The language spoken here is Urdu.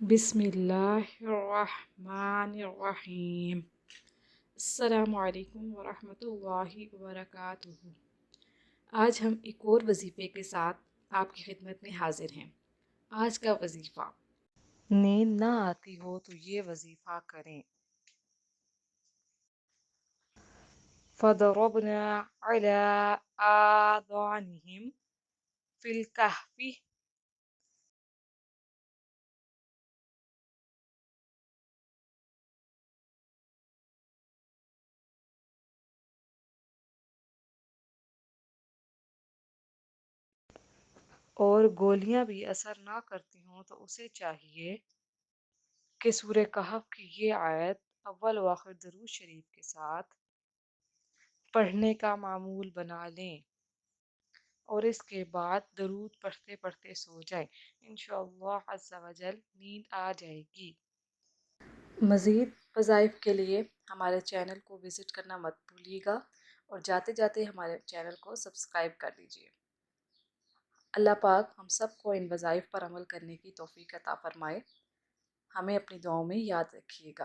بسم اللہ الرحمن الرحیم۔ السلام علیکم ورحمۃ اللہ وبرکاتہ۔ آج ہم ایک اور وظیفے کے ساتھ آپ کی خدمت میں حاضر ہیں۔ آج کا وظیفہ، نیند نہ آتی ہو تو یہ وظیفہ کریں۔ فَضَرَبْنَا عَلَىٰ آذَانِهِمْ فِي الْكَهْفِ، اور گولیاں بھی اثر نہ کرتی ہوں تو اسے چاہیے کہ سورہ کہف کی یہ آیت اول و آخر درود شریف کے ساتھ پڑھنے کا معمول بنا لیں اور اس کے بعد درود پڑھتے پڑھتے سو جائیں۔ انشاءاللہ عز و جل نیند آ جائے گی۔ مزید وظائف کے لیے ہمارے چینل کو وزٹ کرنا مت بھولیے گا اور جاتے جاتے ہمارے چینل کو سبسکرائب کر دیجیے۔ اللہ پاک ہم سب کو ان وظائف پر عمل کرنے کی توفیق عطا فرمائے۔ ہمیں اپنی دعاؤں میں یاد رکھیے گا۔